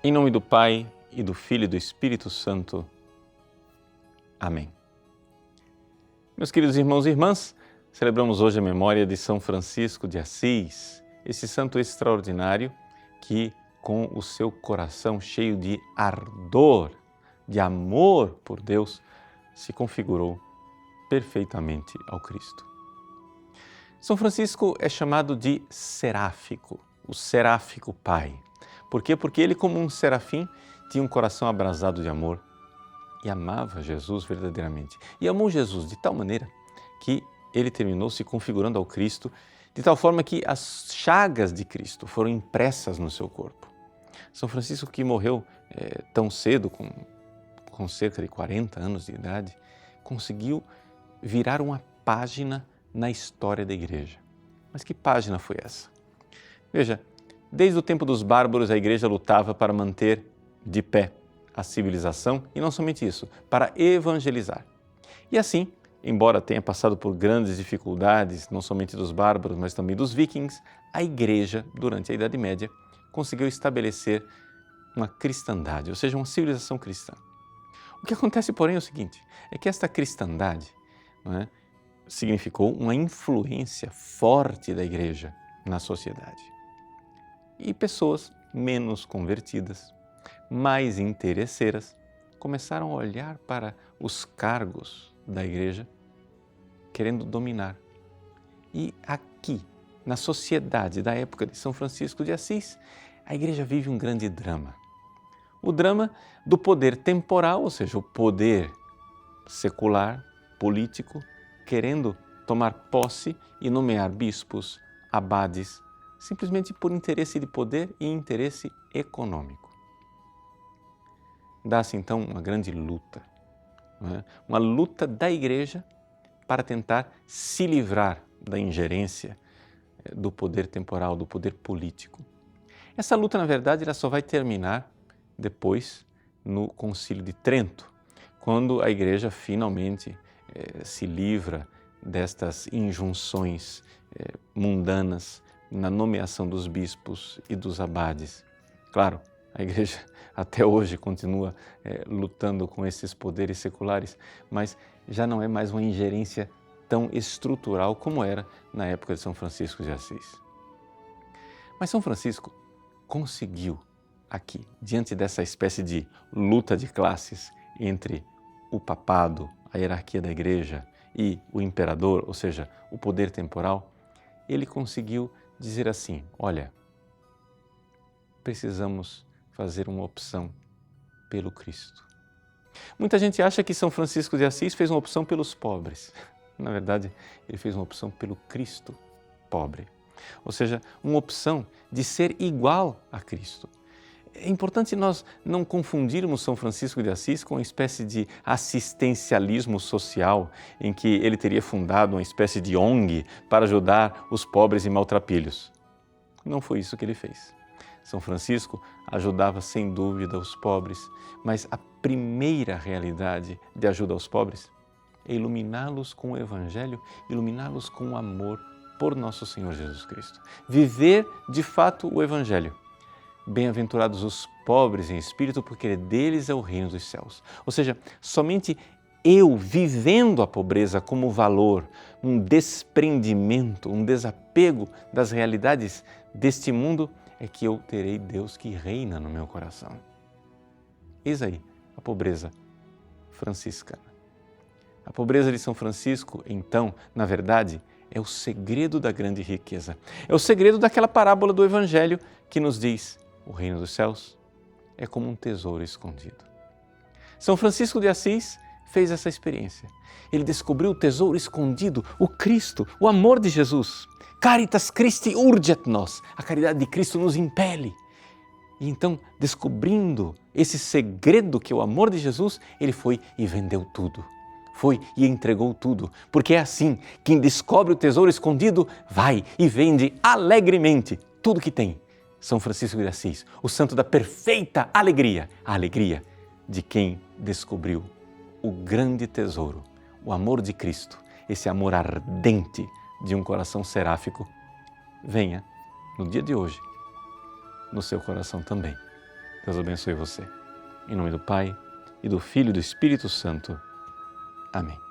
Em nome do Pai, e do Filho e do Espírito Santo. Amém. Meus queridos irmãos e irmãs, celebramos hoje a memória de São Francisco de Assis, esse santo extraordinário que, com o seu coração cheio de ardor, de amor por Deus, se configurou perfeitamente ao Cristo. São Francisco é chamado de seráfico, o seráfico pai. Por quê? Porque ele, como um serafim, tinha um coração abrasado de amor e amava Jesus verdadeiramente. E amou Jesus de tal maneira que ele terminou se configurando ao Cristo, de tal forma que as chagas de Cristo foram impressas no seu corpo. São Francisco, que morreu tão cedo, com cerca de 40 anos de idade, conseguiu virar uma página na história da Igreja. Mas que página foi essa? Veja, desde o tempo dos bárbaros, a Igreja lutava para manter de pé a civilização e não somente isso, para evangelizar. E assim, embora tenha passado por grandes dificuldades, não somente dos bárbaros, mas também dos vikings, a Igreja, durante a Idade Média, conseguiu estabelecer uma cristandade, ou seja, uma civilização cristã. O que acontece, porém, é o seguinte, é que esta cristandade significou uma influência forte da Igreja na sociedade. E pessoas menos convertidas, mais interesseiras, começaram a olhar para os cargos da Igreja, querendo dominar. E aqui, na sociedade da época de São Francisco de Assis, a Igreja vive um grande drama. O drama do poder temporal, ou seja, o poder secular, político, querendo tomar posse e nomear bispos, abades, simplesmente por interesse de poder e interesse econômico. Dá-se então uma grande luta, uma luta da Igreja para tentar se livrar da ingerência do poder temporal, do poder político. Essa luta, na verdade, ela só vai terminar depois no Concílio de Trento, quando a Igreja finalmente se livra destas injunções mundanas na nomeação dos bispos e dos abades. Claro, a Igreja até hoje continua lutando com esses poderes seculares, mas já não é mais uma ingerência tão estrutural como era na época de São Francisco de Assis. Mas São Francisco conseguiu aqui, diante dessa espécie de luta de classes entre o papado, a hierarquia da Igreja, e o imperador, ou seja, o poder temporal, ele conseguiu dizer assim, olha, precisamos fazer uma opção pelo Cristo. Muita gente acha que São Francisco de Assis fez uma opção pelos pobres. Na verdade, ele fez uma opção pelo Cristo pobre. Ou seja, uma opção de ser igual a Cristo. É importante nós não confundirmos São Francisco de Assis com uma espécie de assistencialismo social em que ele teria fundado uma espécie de ONG para ajudar os pobres e maltrapilhos. Não foi isso que ele fez. São Francisco ajudava sem dúvida os pobres, mas a primeira realidade de ajuda aos pobres é iluminá-los com o Evangelho, iluminá-los com o amor por nosso Senhor Jesus Cristo. Viver de fato o Evangelho. Bem-aventurados os pobres em espírito, porque deles é o reino dos céus. Ou seja, somente eu vivendo a pobreza como valor, um desprendimento, um desapego das realidades deste mundo, é que eu terei Deus que reina no meu coração. Eis aí a pobreza franciscana. A pobreza de São Francisco, então, na verdade, é o segredo da grande riqueza. É o segredo daquela parábola do Evangelho que nos diz: o reino dos céus é como um tesouro escondido. São Francisco de Assis fez essa experiência. Ele descobriu o tesouro escondido, o Cristo, o amor de Jesus. Caritas Christi urget nos. A caridade de Cristo nos impele. E então, descobrindo esse segredo que é o amor de Jesus, ele foi e vendeu tudo. Foi e entregou tudo, porque é assim, quem descobre o tesouro escondido vai e vende alegremente tudo que tem. São Francisco de Assis, o santo da perfeita alegria, a alegria de quem descobriu o grande tesouro, o amor de Cristo, esse amor ardente de um coração seráfico. Venha, no dia de hoje, no seu coração também, Deus abençoe você. Em nome do Pai, e do Filho e do Espírito Santo. Amém.